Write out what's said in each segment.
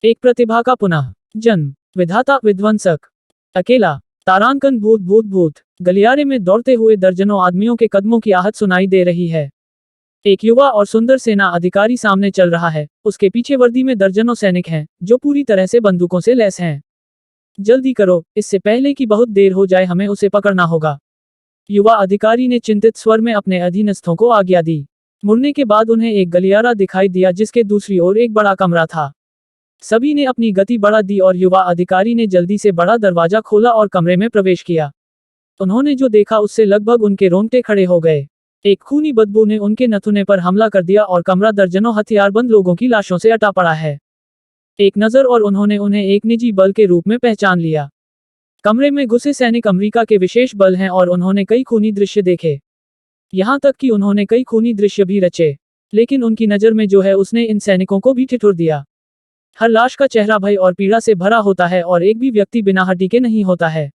एक प्रतिभा का पुनः जन्म, विधाता विध्वंसक। अकेला, तारांकन भूत भूत भूत। गलियारे में दौड़ते हुए दर्जनों आदमियों के कदमों की आहट सुनाई दे रही है। एक युवा और सुंदर सेना अधिकारी सामने चल रहा है, उसके पीछे वर्दी में दर्जनों सैनिक हैं, जो पूरी तरह से बंदूकों से लैस हैं। जल्दी करो, इससे पहले कि बहुत देर हो जाए, हमें उसे पकड़ना होगा। युवा अधिकारी ने चिंतित स्वर में अपने अधीनस्थों को आज्ञा दी। मुड़ने के बाद उन्हें एक गलियारा दिखाई दिया जिसके दूसरी ओर एक बड़ा कमरा था। सभी ने अपनी गति बढ़ा दी और युवा अधिकारी ने जल्दी से बड़ा दरवाजा खोला और कमरे में प्रवेश किया। उन्होंने जो देखा उससे लगभग उनके रोंगटे खड़े हो गए। एक खूनी बदबू ने उनके नथुने पर हमला कर दिया और कमरा दर्जनों हथियारबंद लोगों की लाशों से अटा पड़ा है। एक नजर और उन्होंने उन्हें एक निजी बल के रूप में पहचान लिया। कमरे में घुसे सैनिक अमेरिका के विशेष बल हैं और उन्होंने कई खूनी दृश्य देखे। यहाँ तक कि उन्होंने कई खूनी दृश्य भी रचे। लेकिन उनकी नज़र में जो है उसने इन सैनिकों को भी ठिठुर दिया। हर लाश का चेहरा भय और पीड़ा से भरा होता है और एक भी व्यक्ति बिना हड्डी के नहीं होता है।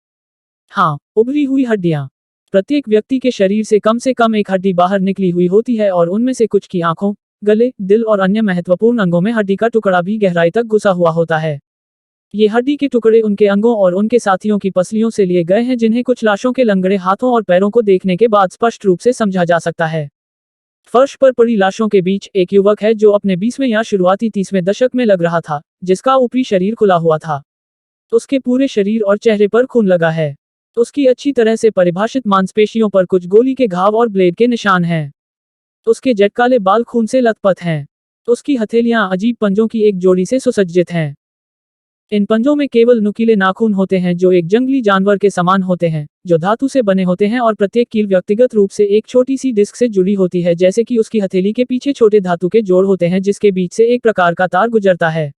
हाँ, उभरी हुई हड्डियाँ। प्रत्येक व्यक्ति के शरीर से कम एक हड्डी बाहर निकली हुई होती है और उनमें से कुछ की आंखों, गले, दिल और अन्य महत्वपूर्ण अंगों में हड्डी का टुकड़ा भी गहराई तक घुसा हुआ होता है। ये हड्डी के टुकड़े उनके अंगों और उनके साथियों की पसलियों से लिए गए हैं, जिन्हें कुछ लाशों के लंगड़े हाथों और पैरों को देखने के बाद स्पष्ट रूप से समझा जा सकता है। फर्श पर पड़ी लाशों के बीच एक युवक है जो अपने 20वें या शुरुआती 30वें दशक में लग रहा था, जिसका ऊपरी शरीर खुला हुआ था। उसके पूरे शरीर और चेहरे पर खून लगा है। उसकी अच्छी तरह से परिभाषित मांसपेशियों पर कुछ गोली के घाव और ब्लेड के निशान हैं। उसके जेट काले बाल खून से लथपथ हैं। उसकी हथेलियां अजीब पंजों की एक जोड़ी से सुसज्जित हैं। इन पंजों में केवल नुकीले नाखून होते हैं जो एक जंगली जानवर के समान होते हैं, जो धातु से बने होते हैं और प्रत्येक कील व्यक्तिगत रूप से एक छोटी सी डिस्क से जुड़ी होती है, जैसे कि उसकी हथेली के पीछे छोटे धातु के जोड़ होते हैं जिसके बीच से एक प्रकार का तार गुजरता है।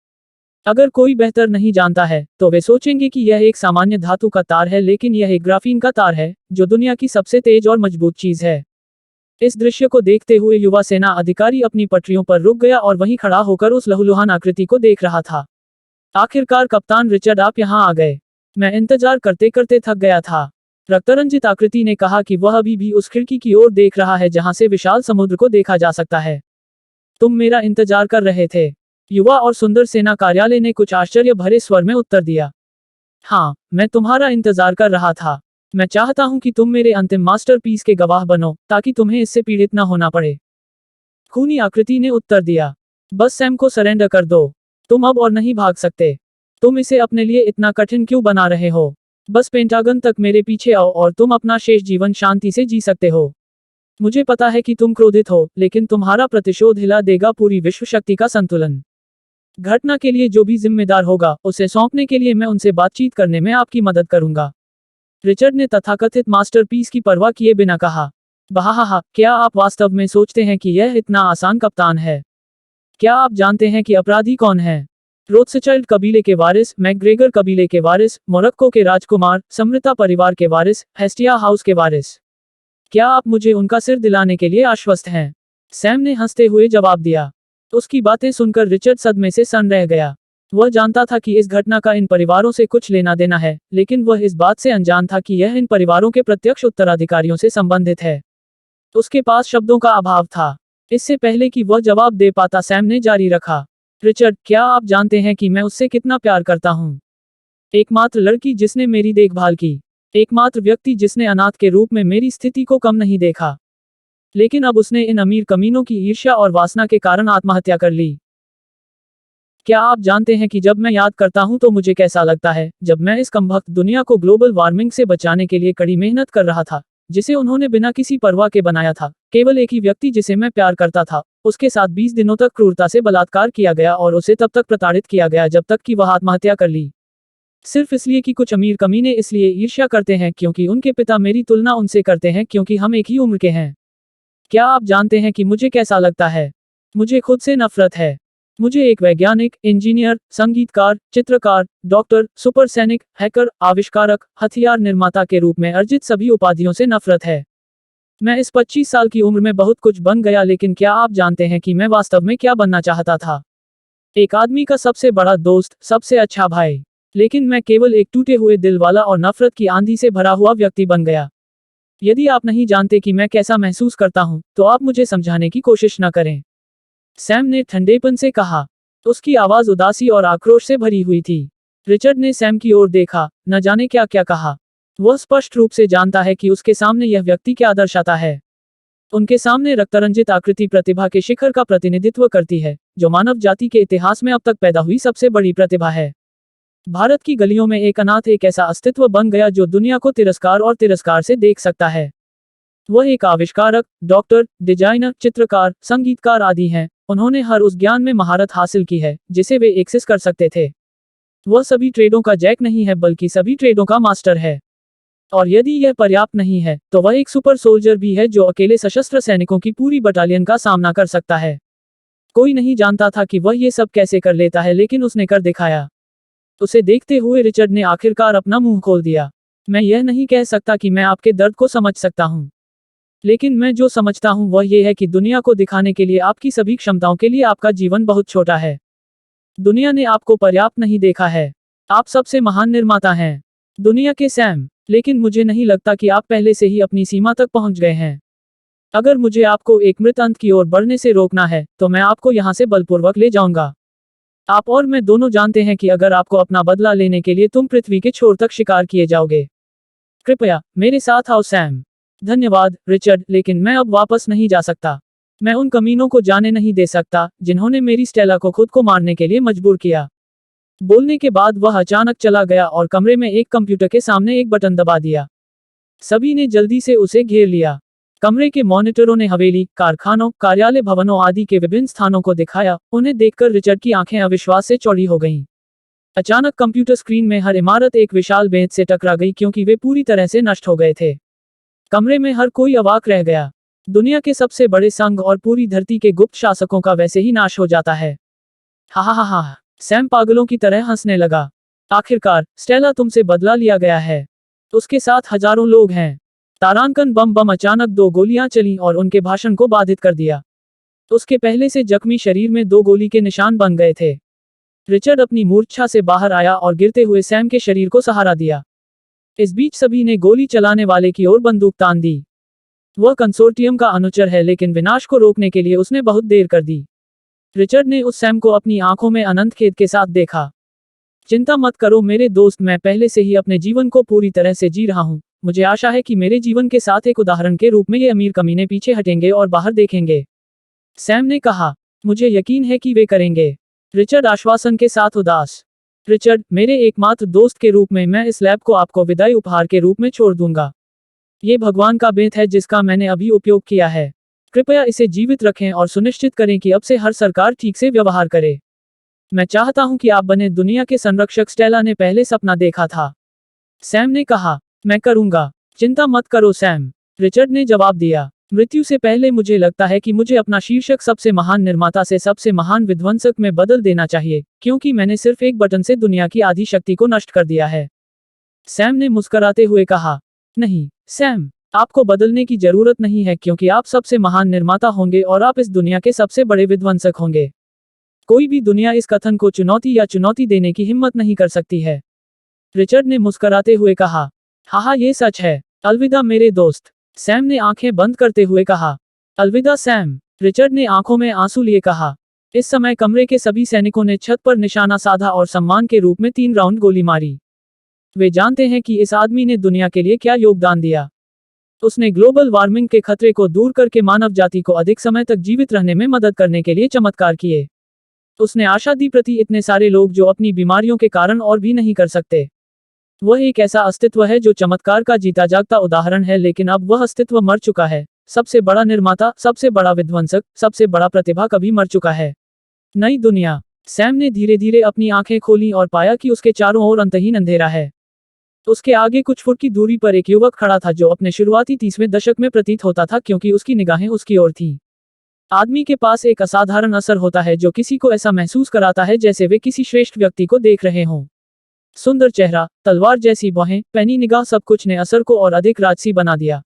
अगर कोई बेहतर नहीं जानता है तो वे सोचेंगे कि यह एक सामान्य धातु का तार है, लेकिन यह एक ग्राफीन का तार है, जो दुनिया की सबसे तेज और मजबूत चीज है। इस दृश्य को देखते हुए युवा सेना अधिकारी अपनी पटरियों पर रुक गया और वहीं खड़ा होकर उस लहूलुहान आकृति को देख रहा था। आखिरकार कप्तान रिचर्ड, आप यहाँ आ गए। मैं इंतजार करते करते थक गया था। रक्तरंजित आकृति ने कहा कि वह अभी भी उस खिड़की की ओर देख रहा है जहां से विशाल समुद्र को देखा जा सकता है। तुम मेरा इंतजार कर रहे थे? युवा और सुंदर सेना कार्यालय ने कुछ आश्चर्य भरे स्वर में उत्तर दिया। हाँ, मैं तुम्हारा इंतजार कर रहा था। मैं चाहता हूं कि तुम मेरे अंतिम मास्टरपीस के गवाह बनो, ताकि तुम्हें इससे पीड़ित न होना पड़े। खूनी आकृति ने उत्तर दिया। बस सैम को सरेंडर कर दो। तुम अब और नहीं भाग सकते। तुम इसे अपने लिए इतना कठिन क्यों बना रहे हो? बस पेंटागन तक मेरे पीछे आओ और तुम अपना शेष जीवन शांति से जी सकते हो। मुझे पता है कि तुम क्रोधित हो, लेकिन तुम्हारा प्रतिशोध हिला देगा पूरी विश्व शक्ति का संतुलन। घटना के लिए जो भी जिम्मेदार होगा, उसे सौंपने के लिए मैं उनसे बातचीत करने में आपकी मदद करूंगा। रिचर्ड ने तथाकथित मास्टरपीस की परवाह किए बिना कहा। बहाहा, क्या आप वास्तव में सोचते हैं कि यह इतना आसान, कप्तान है? क्या आप जानते हैं कि अपराधी कौन है? रोथस्चाइल्ड कबीले के वारिस, मैकग्रेगर कबीले के वारिस, मोरक्को के राजकुमार, समृता परिवार के वारिस, हेस्टिया हाउस के वारिस। क्या आप मुझे उनका सिर दिलाने के लिए आश्वस्त हैं? सैम ने हंसते हुए जवाब दिया। उसकी बातें सुनकर रिचर्ड सदमे से सन रह गया। वह जानता था कि इस घटना का इन परिवारों से कुछ लेना देना है, लेकिन वह इस बात से अनजान था कि यह इन परिवारों के प्रत्यक्ष उत्तराधिकारियों से संबंधित है। उसके पास शब्दों का अभाव था। इससे पहले कि वह जवाब दे पाता, सैम ने जारी रखा। रिचर्ड, क्या आप जानते हैं कि मैं उससे कितना प्यार करता हूँ? एकमात्र लड़की जिसने मेरी देखभाल की, एकमात्र व्यक्ति जिसने अनाथ के रूप में मेरी स्थिति को कम नहीं देखा। लेकिन अब उसने इन अमीर कमीनों की ईर्ष्या और वासना के कारण आत्महत्या कर ली। क्या आप जानते हैं कि जब मैं याद करता हूं तो मुझे कैसा लगता है, जब मैं इस कमबख्त दुनिया को ग्लोबल वार्मिंग से बचाने के लिए कड़ी मेहनत कर रहा था, जिसे उन्होंने बिना किसी परवाह के बनाया था। केवल एक ही व्यक्ति जिसे मैं प्यार करता था, उसके साथ 20 दिनों तक क्रूरता से बलात्कार किया गया और उसे तब तक प्रताड़ित किया गया जब तक कि वह आत्महत्या कर ली। सिर्फ इसलिए कि कुछ अमीर कमीने इसलिए ईर्ष्या करते हैं क्योंकि उनके पिता मेरी तुलना उनसे करते हैं, क्योंकि हम एक ही उम्र के हैं। क्या आप जानते हैं कि मुझे कैसा लगता है? मुझे खुद से नफरत है। मुझे एक वैज्ञानिक, इंजीनियर, संगीतकार, चित्रकार, डॉक्टर, सुपर सैनिक, हैकर, आविष्कारक, हथियार निर्माता के रूप में अर्जित सभी उपाधियों से नफरत है। मैं इस 25 साल की उम्र में बहुत कुछ बन गया, लेकिन क्या आप जानते हैं कि मैं वास्तव में क्या बनना चाहता था? एक आदमी का सबसे बड़ा दोस्त, सबसे अच्छा भाई। लेकिन मैं केवल एक टूटे हुए दिल वाला और नफरत की आंधी से भरा हुआ व्यक्ति बन गया। यदि आप नहीं जानते कि मैं कैसा महसूस करता हूं, तो आप मुझे समझाने की कोशिश न करें। सैम ने ठंडेपन से कहा। उसकी आवाज उदासी और आक्रोश से भरी हुई थी। रिचर्ड ने सैम की ओर देखा, न जाने क्या क्या कहा। वह स्पष्ट रूप से जानता है कि उसके सामने यह व्यक्ति क्या दर्शाता है। उनके सामने रक्तरंजित आकृति प्रतिभा के शिखर का प्रतिनिधित्व करती है, जो मानव जाति के इतिहास में अब तक पैदा हुई सबसे बड़ी प्रतिभा है। भारत की गलियों में एक अनाथ एक ऐसा अस्तित्व बन गया जो दुनिया को तिरस्कार और तिरस्कार से देख सकता है। वह एक आविष्कारक, डॉक्टर, डिजाइनर, चित्रकार, संगीतकार आदि हैं। उन्होंने हर उस ज्ञान में महारत हासिल की है जिसे वे एक्सेस कर सकते थे। वह सभी ट्रेडों का जैक नहीं है बल्कि सभी ट्रेडों का मास्टर है। और यदि यह पर्याप्त नहीं है तो वह एक सुपर सोल्जर भी है जो अकेले सशस्त्र सैनिकों की पूरी बटालियन का सामना कर सकता है। कोई नहीं जानता था कि वह ये सब कैसे कर लेता है, लेकिन उसने कर दिखाया। उसे देखते हुए रिचर्ड ने आखिरकार अपना मुंह खोल दिया। मैं यह नहीं कह सकता कि मैं आपके दर्द को समझ सकता हूं, लेकिन मैं जो समझता हूं वह यह है कि दुनिया को दिखाने के लिए आपकी सभी क्षमताओं के लिए आपका जीवन बहुत छोटा है। दुनिया ने आपको पर्याप्त नहीं देखा है। आप सबसे महान निर्माता हैं, दुनिया के सैम। लेकिन मुझे नहीं लगता कि आप पहले से ही अपनी सीमा तक पहुंच गए हैं। अगर मुझे आपको एक मृत अंत की ओर बढ़ने से रोकना है तो मैं आपको यहां से बलपूर्वक ले जाऊंगा। आप और मैं दोनों जानते हैं कि अगर आपको अपना बदला लेने के लिए तुम पृथ्वी के छोर तक शिकार किए जाओगे। कृपया मेरे साथ आओ सैम। धन्यवाद रिचर्ड, लेकिन मैं अब वापस नहीं जा सकता। मैं उन कमीनों को जाने नहीं दे सकता जिन्होंने मेरी स्टेला को खुद को मारने के लिए मजबूर किया। बोलने के बाद वह अचानक चला गया और कमरे में एक कंप्यूटर के सामने एक बटन दबा दिया। सभी ने जल्दी से उसे घेर लिया। कमरे के मॉनिटरों ने हवेली, कारखानों, कार्यालय भवनों आदि के विभिन्न स्थानों को दिखाया। उन्हें देखकर रिचर्ड की आंखें अविश्वास से चौड़ी हो गईं। अचानक कंप्यूटर स्क्रीन में हर इमारत एक विशाल बेंच से टकरा गई क्योंकि वे पूरी तरह से नष्ट हो गए थे। कमरे में हर कोई अवाक रह गया। दुनिया के सबसे बड़े संघ और पूरी धरती के गुप्त शासकों का वैसे ही नाश हो जाता है। हा हा हा हा। सैम पागलों की तरह हंसने लगा। आखिरकार स्टेला तुमसे बदला लिया गया है। उसके साथ हजारों लोग हैं। तारांकन बम बम अचानक 2 गोलियां चलीं और उनके भाषण को बाधित कर दिया। उसके पहले से जख्मी शरीर में 2 गोली के निशान बन गए थे। रिचर्ड अपनी मूर्छा से बाहर आया और गिरते हुए सैम के शरीर को सहारा दिया। इस बीच सभी ने गोली चलाने वाले की ओर बंदूक तान दी। वह कंसोर्टियम का अनुचर है, लेकिन विनाश को रोकने के लिए उसने बहुत देर कर दी। रिचर्ड ने उस सैम को अपनी आंखों में अनंत खेद के साथ देखा। चिंता मत करो मेरे दोस्त, मैं पहले से ही अपने जीवन को पूरी तरह से जी रहा हूं। मुझे आशा है कि मेरे जीवन के साथ एक उदाहरण के रूप में ये अमीर कमीने पीछे हटेंगे और बाहर देखेंगे। सैम ने कहा, मुझे यकीन है कि वे करेंगे। रिचर्ड आश्वासन के साथ उदास। रिचर्ड, मेरे एकमात्र दोस्त के रूप में मैं इस लैब को आपको विदाई उपहार के रूप में छोड़ दूंगा। ये भगवान का बेंत है जिसका मैंने अभी उपयोग किया है। कृपया इसे जीवित रखें और सुनिश्चित करें कि अब से हर सरकार ठीक से व्यवहार करे। मैं चाहता हूं कि आप बने दुनिया के संरक्षक। स्टेला ने पहले सपना देखा था। सैम ने कहा, मैं करूंगा। चिंता मत करो सैम, रिचर्ड ने जवाब दिया। मृत्यु से पहले मुझे लगता है कि मुझे अपना शीर्षक सबसे महान निर्माता से सबसे महान विध्वंसक में बदल देना चाहिए, क्योंकि मैंने सिर्फ एक बटन से दुनिया की आधी शक्ति को नष्ट कर दिया है। सैम ने मुस्कुराते हुए कहा, नहीं सैम, आपको बदलने की जरूरत नहीं है क्योंकि आप सबसे महान निर्माता होंगे और आप इस दुनिया के सबसे बड़े विध्वंसक होंगे। कोई भी दुनिया इस कथन को चुनौती देने की हिम्मत नहीं कर सकती है। रिचर्ड ने मुस्कुराते हुए कहा, हाँ ये सच है। अलविदा मेरे दोस्त। सैम ने आंखें बंद करते हुए कहा, अलविदा सैम। रिचर्ड ने आंखों में आंसू लिए कहा। इस समय कमरे के सभी सैनिकों ने छत पर निशाना साधा और सम्मान के रूप में 3 राउंड गोली मारी। वे जानते हैं कि इस आदमी ने दुनिया के लिए क्या योगदान दिया। उसने ग्लोबल वार्मिंग के खतरे को दूर करके मानव जाति को अधिक समय तक जीवित रहने में मदद करने के लिए चमत्कार किए। उसने आशा दी प्रति इतने सारे लोग जो अपनी बीमारियों के कारण और भी नहीं कर सकते। वह एक ऐसा अस्तित्व है जो चमत्कार का जीता जागता उदाहरण है, लेकिन अब वह अस्तित्व मर चुका है। सबसे बड़ा निर्माता, सबसे बड़ा विध्वंसक, सबसे बड़ा प्रतिभा कभी मर चुका है। नई दुनिया। सैम ने धीरे धीरे अपनी आंखें खोली और पाया कि उसके चारों ओर अंतहीन अंधेरा है। उसके आगे कुछ फुट की दूरी पर एक युवक खड़ा था जो अपने शुरुआती 30वें दशक में प्रतीत होता था, क्योंकि उसकी निगाहें उसकी ओर थीं। आदमी के पास एक असाधारण असर होता है जो किसी को ऐसा महसूस कराता है जैसे वे किसी श्रेष्ठ व्यक्ति को देख रहे हों। सुंदर चेहरा, तलवार जैसी बाहें, पैनी निगाह, सब कुछ ने असर को और अधिक राजसी बना दिया।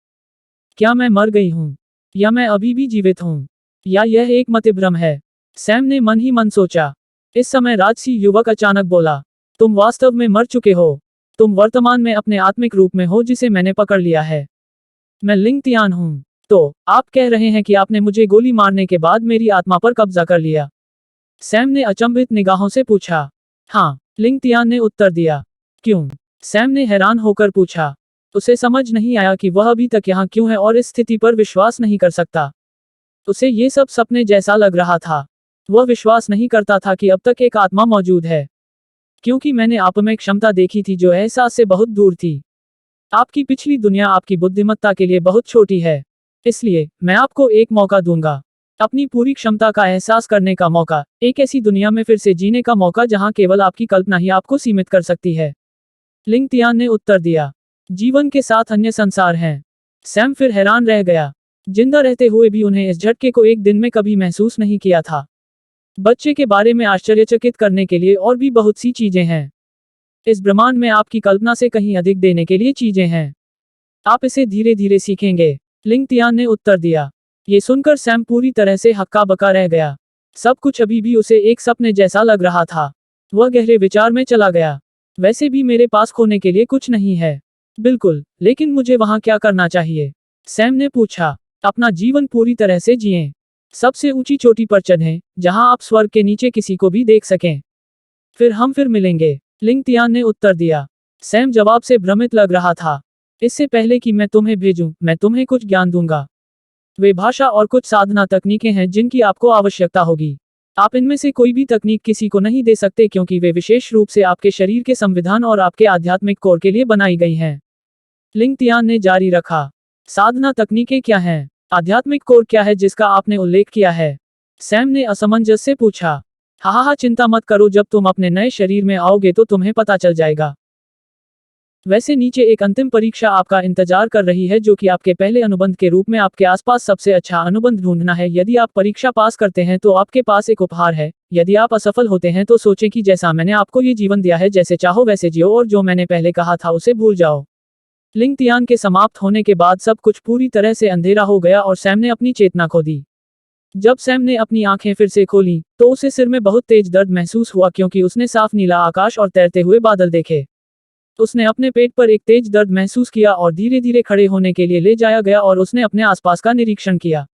क्या मैं मर गई हूं? या मैं अभी भी जीवित हूं? या यह एक मतिभ्रम है? सैम ने मन ही मन सोचा। इस समय राजसी युवक अचानक बोला, तुम वास्तव में मर चुके हो। तुम वर्तमान में अपने आत्मिक रूप में हो जिसे मैंने पकड़ लिया है। मैं लिंग तियान हूं। तो आप कह रहे हैं कि आपने मुझे गोली मारने के बाद मेरी आत्मा पर कब्जा कर लिया। सैम ने अचंभित निगाहों से पूछा। हाँ, लिंग तियान ने उत्तर दिया। क्यों? सैम ने हैरान होकर पूछा। उसे समझ नहीं आया कि वह अभी तक यहाँ क्यों है और इस स्थिति पर विश्वास नहीं कर सकता। उसे ये सब सपने जैसा लग रहा था। वह विश्वास नहीं करता था कि अब तक एक आत्मा मौजूद है, क्योंकि मैंने आप में क्षमता देखी थी जो एहसास से बहुत दूर थी। आपकी पिछली दुनिया आपकी बुद्धिमत्ता के लिए बहुत छोटी है, इसलिए मैं आपको एक मौका दूंगा, अपनी पूरी क्षमता का एहसास करने का मौका, एक ऐसी दुनिया में फिर से जीने का मौका जहां केवल आपकी कल्पना ही आपको सीमित कर सकती है। लिंग तियान ने उत्तर दिया। जीवन के साथ अन्य संसार हैं। सैम फिर हैरान रह गया। जिंदा रहते हुए भी उन्हें इस झटके को एक दिन में कभी महसूस नहीं किया था। बच्चे के बारे में आश्चर्यचकित करने के लिए और भी बहुत सी चीजें हैं। इस ब्रह्मांड में आपकी कल्पना से कहीं अधिक देने के लिए चीजें हैं। आप इसे धीरे धीरे सीखेंगे, लिंग तियान ने उत्तर दिया। ये सुनकर सैम पूरी तरह से हक्का बक्का रह गया। सब कुछ अभी भी उसे एक सपने जैसा लग रहा था। वह गहरे विचार में चला गया। वैसे भी मेरे पास खोने के लिए कुछ नहीं है। बिल्कुल, लेकिन मुझे वहां क्या करना चाहिए? सैम ने पूछा। अपना जीवन पूरी तरह से जिएं। सबसे ऊंची चोटी पर चढ़ें, जहां आप स्वर्ग के नीचे किसी को भी देख सकें। फिर हम फिर मिलेंगे, लिंग तियान ने उत्तर दिया। सैम जवाब से भ्रमित लग रहा था। इससे पहले कि मैं तुम्हें भेजूं, मैं तुम्हें कुछ ज्ञान दूंगा। वे भाषा और कुछ साधना तकनीकें हैं जिनकी आपको आवश्यकता होगी। आप इनमें से कोई भी तकनीक किसी को नहीं दे सकते क्योंकि वे विशेष रूप से आपके शरीर के संविधान और आपके आध्यात्मिक कोर के लिए बनाई गई हैं। लिंग तियान ने जारी रखा। साधना तकनीकें क्या हैं? आध्यात्मिक कोर क्या है जिसका आपने उल्लेख किया है? सैम ने असमंजस से पूछा। हा, चिंता मत करो, जब तुम अपने नए शरीर में आओगे तो तुम्हें पता चल जाएगा। वैसे नीचे एक अंतिम परीक्षा आपका इंतजार कर रही है जो कि आपके पहले अनुबंध के रूप में आपके आसपास सबसे अच्छा अनुबंध ढूंढना है। यदि आप परीक्षा पास करते हैं तो आपके पास एक उपहार है। यदि आप असफल होते हैं तो सोचें कि जैसा मैंने आपको ये जीवन दिया है, जैसे चाहो वैसे जियो और जो मैंने पहले कहा था उसे भूल जाओ। लिंग तियान के समाप्त होने के बाद सब कुछ पूरी तरह से अंधेरा हो गया और सैम ने अपनी चेतना खो दी। जब सैम ने अपनी आंखें फिर से खोली तो उसे सिर में बहुत तेज दर्द महसूस हुआ क्योंकि उसने साफ नीला आकाश और तैरते हुए बादल देखे। उसने अपने पेट पर एक तेज दर्द महसूस किया और धीरे धीरे खड़े होने के लिए ले जाया गया और उसने अपने आसपास का निरीक्षण किया।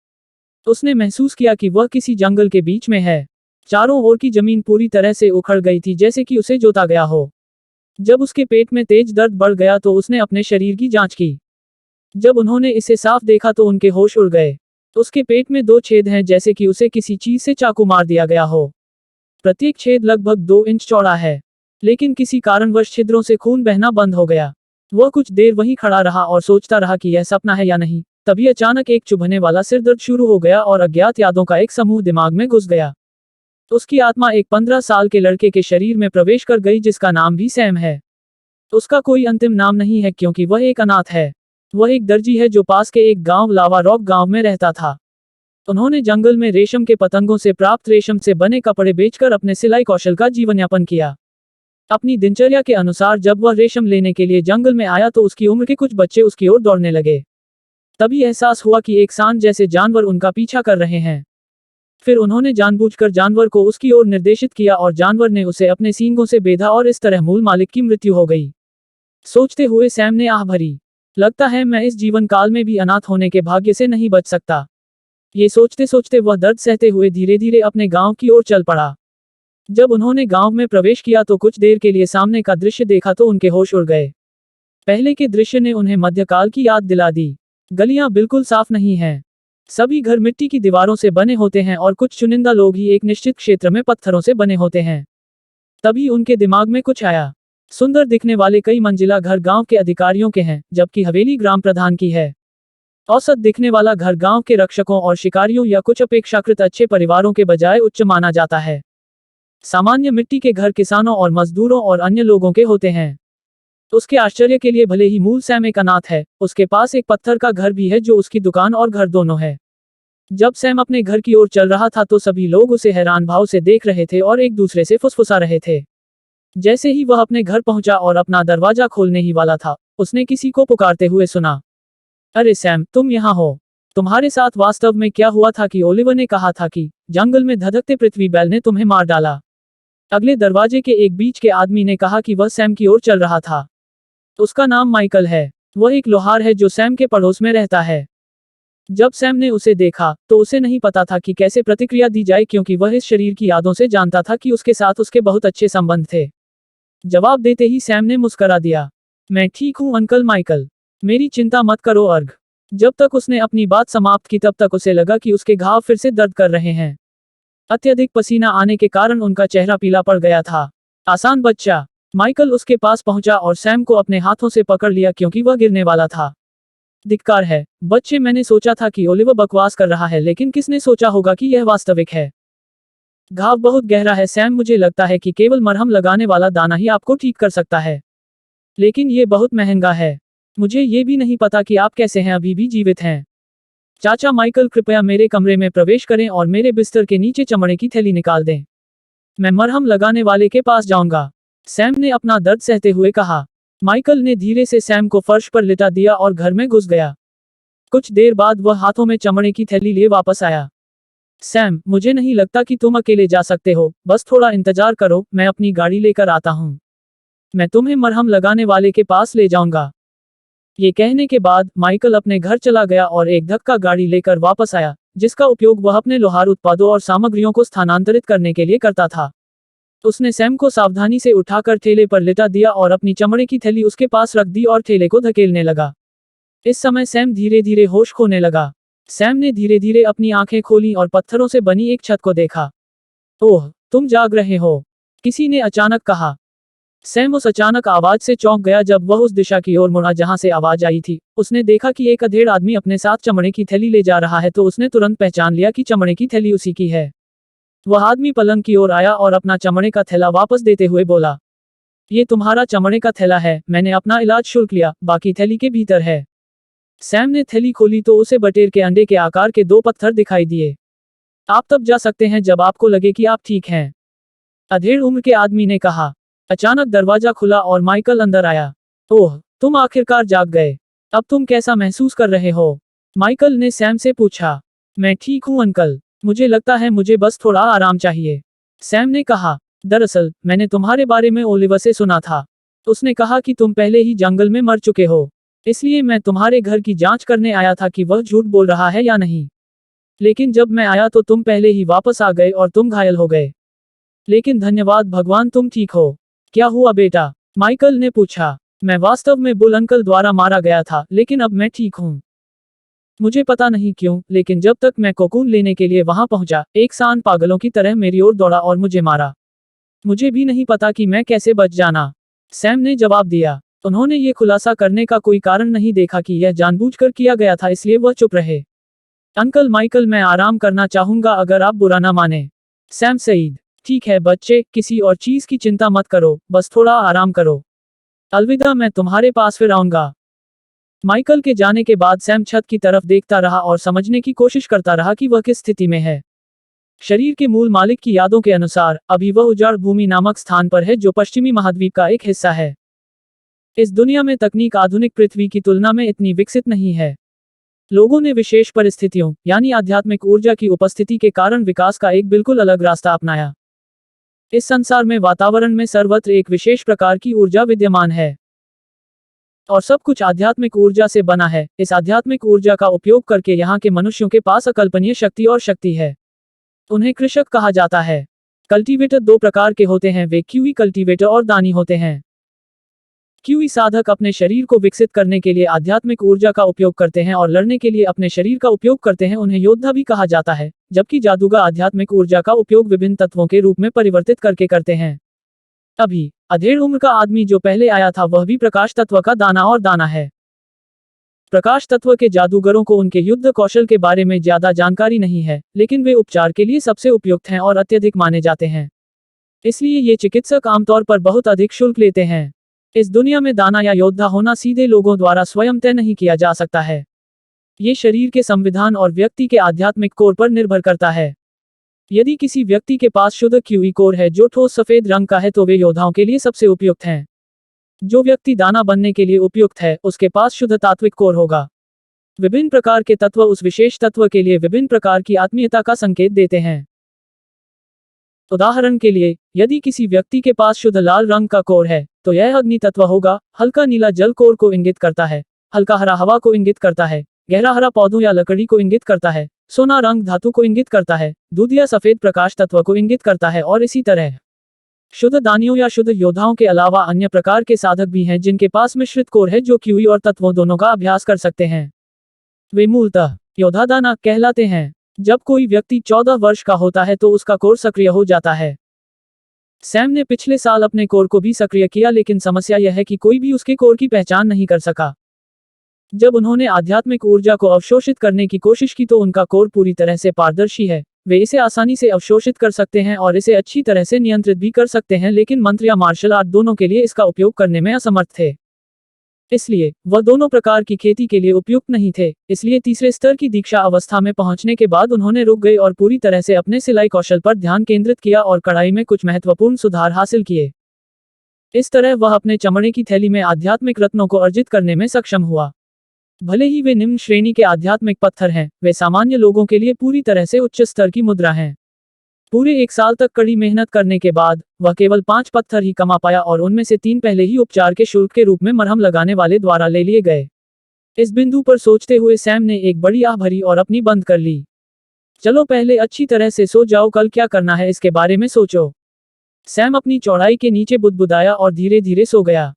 उसने महसूस किया कि वह किसी जंगल के बीच में है। चारों ओर की जमीन पूरी तरह से उखड़ गई थी, जैसे कि उसे जोता गया हो। जब उसके पेट में तेज दर्द बढ़ गया तो उसने अपने शरीर की जांच की। जब उन्होंने इसे साफ देखा तो उनके होश उड़ गए। उसके पेट में 2 छेद हैं, जैसे कि उसे किसी चीज से चाकू मार दिया गया हो। प्रत्येक छेद लगभग 2 इंच चौड़ा है, लेकिन किसी कारणवश छिद्रों से खून बहना बंद हो गया। वह कुछ देर वहीं खड़ा रहा और सोचता रहा कि यह सपना है या नहीं। तभी अचानक एक चुभने वाला सिरदर्द शुरू हो गया और अज्ञात यादों का एक समूह दिमाग में घुस गया। उसकी आत्मा एक 15 साल के लड़के के शरीर में प्रवेश कर गई जिसका नाम भी सैम है। उसका कोई अंतिम नाम नहीं है क्योंकि वह एक अनाथ है। वह एक दर्जी है जो पास के एक गांव लावा रॉक गांव में रहता था। उन्होंने जंगल में रेशम के पतंगों से प्राप्त रेशम से बने कपड़े बेचकर अपने सिलाई कौशल का जीवन यापन किया। अपनी दिनचर्या के अनुसार जब वह रेशम लेने के लिए जंगल में आया तो उसकी उम्र के कुछ बच्चे उसकी ओर दौड़ने लगे। तभी एहसास हुआ कि एक सांड जैसे जानवर उनका पीछा कर रहे हैं। फिर उन्होंने जानबूझकर जानवर को उसकी ओर निर्देशित किया और जानवर ने उसे अपने सींगों से बेधा और इस तरह मूल मालिक की मृत्यु हो गई। सोचते हुए सैम ने आह भरी। लगता है मैं इस जीवन काल में भी अनाथ होने के भाग्य से नहीं बच सकता। ये सोचते सोचते वह दर्द सहते हुए धीरे धीरे अपने गांव की ओर चल पड़ा। जब उन्होंने गांव में प्रवेश किया तो कुछ देर के लिए सामने का दृश्य देखा तो उनके होश उड़ गए। पहले के दृश्य ने उन्हें मध्यकाल की याद दिला दी। गलियां बिल्कुल साफ नहीं हैं। सभी घर मिट्टी की दीवारों से बने होते हैं और कुछ चुनिंदा लोग ही एक निश्चित क्षेत्र में पत्थरों से बने होते हैं। तभी उनके दिमाग में कुछ आया। सुंदर दिखने वाले कई मंजिला घर गांव के अधिकारियों के हैं, जबकि हवेली ग्राम प्रधान की है। औसत दिखने वाला घर गांव के रक्षकों और शिकारियों या कुछ अपेक्षाकृत अच्छे परिवारों के बजाय उच्च माना जाता है। सामान्य मिट्टी के घर किसानों और मजदूरों और अन्य लोगों के होते हैं। उसके आश्चर्य के लिए भले ही मूल सैम एक अनाथ है, उसके पास एक पत्थर का घर भी है जो उसकी दुकान और घर दोनों है। जब सैम अपने घर की ओर चल रहा था तो सभी लोग उसे हैरान भाव से देख रहे थे और एक दूसरे से फुसफुसा रहे थे। जैसे ही वह अपने घर पहुंचा और अपना दरवाजा खोलने ही वाला था, उसने किसी को पुकारते हुए सुना। अरे सैम, तुम यहाँ हो। तुम्हारे साथ वास्तव में क्या हुआ था कि ओलिवर ने कहा था कि जंगल में धधकते पृथ्वी बैल ने तुम्हें मार डाला। अगले दरवाजे के एक बीच के आदमी ने कहा कि वह सैम की ओर चल रहा था। उसका नाम माइकल है। वह एक लोहार है जो सैम के पड़ोस में रहता है। जब सैम ने उसे देखा तो उसे नहीं पता था कि कैसे प्रतिक्रिया दी जाए, क्योंकि वह इस शरीर की यादों से जानता था कि उसके साथ उसके बहुत अच्छे संबंध थे। जवाब देते ही सैम ने मुस्करा दिया। मैं ठीक हूँ अंकल माइकल, मेरी चिंता मत करो अर्ग। जब तक उसने अपनी बात समाप्त की तब तक उसे लगा कि उसके घाव फिर से दर्द कर रहे हैं। अत्यधिक पसीना आने के कारण उनका चेहरा पीला पड़ गया था। आसान बच्चा। माइकल उसके पास पहुंचा और सैम को अपने हाथों से पकड़ लिया क्योंकि वह गिरने वाला था। धिक्कार है बच्चे, मैंने सोचा था कि ओलिवर बकवास कर रहा है, लेकिन किसने सोचा होगा कि यह वास्तविक है। घाव बहुत गहरा है सैम, मुझे लगता है कि केवल मरहम लगाने वाला दाना ही आपको ठीक कर सकता है, लेकिन ये बहुत महंगा है। मुझे ये भी नहीं पता कि आप कैसे हैं, अभी भी जीवित हैं। चाचा माइकल, कृपया मेरे कमरे में प्रवेश करें और मेरे बिस्तर के नीचे चमड़े की थैली निकाल दें। मैं मरहम लगाने वाले के पास जाऊंगा, सैम ने अपना दर्द सहते हुए कहा। माइकल ने धीरे से सैम को फर्श पर लिटा दिया और घर में घुस गया। कुछ देर बाद वह हाथों में चमड़े की थैली लिए वापस आया। सैम, मुझे नहीं लगता कि तुम अकेले जा सकते हो, बस थोड़ा इंतजार करो, मैं अपनी गाड़ी लेकर आता हूँ। मैं तुम्हें मरहम लगाने वाले के पास ले जाऊंगा। ये कहने के बाद माइकल अपने घर चला गया और एक धक्का गाड़ी लेकर वापस आया, जिसका उपयोग वह अपने लोहार उत्पादों और सामग्रियों को स्थानांतरित करने के लिए करता था। उसने सैम को सावधानी से उठाकर ठेले पर लिटा दिया और अपनी चमड़े की थैली उसके पास रख दी और ठेले को धकेलने लगा। इस समय सैम धीरे धीरे होश खोने लगा। सैम ने धीरे धीरे अपनी आंखें खोली और पत्थरों से बनी एक छत को देखा। ओह, तुम जाग रहे हो, किसी ने अचानक कहा। सैम उस अचानक आवाज से चौंक गया जब वह उस दिशा की ओर मुड़ा जहां से आवाज आई थी। उसने देखा कि एक अधेड़ आदमी अपने साथ चमड़े की थैली ले जा रहा है, तो उसने तुरंत पहचान लिया कि चमड़े की थैली उसी की है। वह आदमी पलंग की ओर आया और अपना चमड़े का थैला वापस देते हुए बोला, ये तुम्हारा चमड़े का थैला है, मैंने अपना इलाज शुल्क लिया, बाकी थैली के भीतर है। सैम ने थैली खोली तो उसे बटेर के अंडे के आकार के 2 पत्थर दिखाई दिए। आप तब जा सकते हैं जब आपको लगे कि आप ठीक हैं, अधेड़ उम्र के आदमी ने कहा। अचानक दरवाजा खुला और माइकल अंदर आया। ओह, तुम आखिरकार जाग गए, अब तुम कैसा महसूस कर रहे हो? माइकल ने सैम से पूछा। मैं ठीक हूं अंकल, मुझे लगता है मुझे बस थोड़ा आराम चाहिए, सैम ने कहा। दरअसल मैंने तुम्हारे बारे में ओलिवर से सुना था, उसने कहा कि तुम पहले ही जंगल में मर चुके हो, इसलिए मैं तुम्हारे घर की जांच करने आया था कि वह झूठ बोल रहा है या नहीं। लेकिन जब मैं आया तो तुम पहले ही वापस आ गए और तुम घायल हो गए। लेकिन धन्यवाद भगवान तुम ठीक हो। क्या हुआ बेटा? माइकल ने पूछा। मैं वास्तव में बुल अंकल द्वारा मारा गया था, लेकिन अब मैं ठीक हूँ। मुझे पता नहीं क्यों, लेकिन जब तक मैं कोकून लेने के लिए वहां पहुंचा, एक सांड पागलों की तरह मेरी ओर दौड़ा और मुझे मारा। मुझे भी नहीं पता कि मैं कैसे बच जाना, सैम ने जवाब दिया। उन्होंने ये खुलासा करने का कोई कारण नहीं देखा कि यह जानबूझकर किया गया था, इसलिए वह चुप रहे। अंकल माइकल, मैं आराम करना चाहूंगा अगर आप बुरा ना माने, सैम सईद। ठीक है बच्चे, किसी और चीज की चिंता मत करो, बस थोड़ा आराम करो। अलविदा, मैं तुम्हारे पास फिर आऊंगा। माइकल के जाने के बाद सैम छत की तरफ देखता रहा और समझने की कोशिश करता रहा कि वह किस स्थिति में है। शरीर के मूल मालिक की यादों के अनुसार अभी वह उजाड़ भूमि नामक स्थान पर है, जो पश्चिमी महाद्वीप का एक हिस्सा है। इस दुनिया में तकनीक आधुनिक पृथ्वी की तुलना में इतनी विकसित नहीं है। लोगों ने विशेष परिस्थितियों यानी आध्यात्मिक ऊर्जा की उपस्थिति के कारण विकास का एक बिल्कुल अलग रास्ता अपनाया। इस संसार में वातावरण में सर्वत्र एक विशेष प्रकार की ऊर्जा विद्यमान है और सब कुछ आध्यात्मिक ऊर्जा से बना है। इस आध्यात्मिक ऊर्जा का उपयोग करके यहाँ के मनुष्यों के पास अकल्पनीय शक्ति और शक्ति है। उन्हें कृषक कहा जाता है। कल्टीवेटर 2 प्रकार के होते हैं, वे क्यूई कल्टीवेटर और दानी होते हैं। क्यूई साधक अपने शरीर को विकसित करने के लिए आध्यात्मिक ऊर्जा का उपयोग करते हैं और लड़ने के लिए अपने शरीर का उपयोग करते हैं, उन्हें योद्धा भी कहा जाता है। जबकि जादूगर आध्यात्मिक ऊर्जा का उपयोग विभिन्न तत्वों के रूप में परिवर्तित करके करते हैं। अभी अधेड़ उम्र का आदमी जो पहले आया था वह भी प्रकाश तत्व का दाना और दाना है। प्रकाश तत्व के जादूगरों को उनके युद्ध कौशल के बारे में ज्यादा जानकारी नहीं है, लेकिन वे उपचार के लिए सबसे उपयुक्त हैं और अत्यधिक माने जाते हैं। इसलिए ये चिकित्सक आमतौर पर बहुत अधिक शुल्क लेते हैं। इस दुनिया में दाना या योद्धा होना सीधे लोगों द्वारा स्वयं तय नहीं किया जा सकता है। ये शरीर के संविधान और व्यक्ति के आध्यात्मिक कोर पर निर्भर करता है। यदि किसी व्यक्ति के पास शुद्ध क्यूई कोर है जो ठोस सफेद रंग का है, तो वे योद्धाओं के लिए सबसे उपयुक्त हैं। जो व्यक्ति दाना बनने के लिए उपयुक्त है, उसके पास शुद्ध तात्विक कोर होगा। विभिन्न प्रकार के तत्व उस विशेष तत्व के लिए विभिन्न प्रकार की आत्मीयता का संकेत देते हैं। उदाहरण के लिए, यदि किसी व्यक्ति के पास शुद्ध लाल रंग का कोर है, तो यह अग्नि तत्व होगा। हल्का नीला जल कोर को इंगित करता है, हल्का हरा हवा को इंगित करता है, गहरा हरा पौधों या लकड़ी को इंगित करता है। सोना रंग धातु को इंगित करता है। दूध या सफेद प्रकाश तत्व को इंगित करता है और इसी तरह। शुद्ध दानियों या शुद्ध योद्धाओं के अलावा अन्य प्रकार के साधक भी हैं जिनके पास मिश्रित कोर है जो क्यूई और तत्वों दोनों का अभ्यास कर सकते हैं। वे मूलतः योद्धा दाना कहलाते हैं। जब कोई व्यक्ति 14 वर्ष का होता है तो उसका कोर सक्रिय हो जाता है। सैम ने पिछले साल अपने कोर को भी सक्रिय किया, लेकिन समस्या यह है कि कोई भी उसके कोर की पहचान नहीं कर सका। जब उन्होंने आध्यात्मिक ऊर्जा को अवशोषित करने की कोशिश की तो उनका कोर पूरी तरह से पारदर्शी है। वे इसे आसानी से अवशोषित कर सकते हैं और इसे अच्छी तरह से नियंत्रित भी कर सकते हैं, लेकिन मंत्र या मार्शल आर्ट दोनों के लिए इसका उपयोग करने में असमर्थ थे। इसलिए वह दोनों प्रकार की खेती के लिए उपयुक्त नहीं थे। इसलिए तीसरे स्तर की दीक्षा अवस्था में पहुंचने के बाद उन्होंने रुक गए और पूरी तरह से अपने सिलाई कौशल पर ध्यान केंद्रित किया और कढ़ाई में कुछ महत्वपूर्ण सुधार हासिल किए। इस तरह वह अपने चमड़े की थैली में आध्यात्मिक रत्नों को अर्जित करने में सक्षम हुआ। भले ही वे निम्न श्रेणी के आध्यात्मिक पत्थर हैं, वे सामान्य लोगों के लिए पूरी तरह से उच्च स्तर की मुद्रा हैं। पूरे 1 साल तक कड़ी मेहनत करने के बाद वह केवल 5 पत्थर ही कमा पाया और उनमें से 3 पहले ही उपचार के शुल्क के रूप में मरहम लगाने वाले द्वारा ले लिए गए। इस बिंदु पर सोचते हुए सैम ने एक बड़ी आह भरी और अपनी बंद कर ली। चलो पहले अच्छी तरह से सो जाओ, कल क्या करना है इसके बारे में सोचो। सैम अपनी चौड़ाई के नीचे बुदबुदाया और धीरे धीरे सो गया।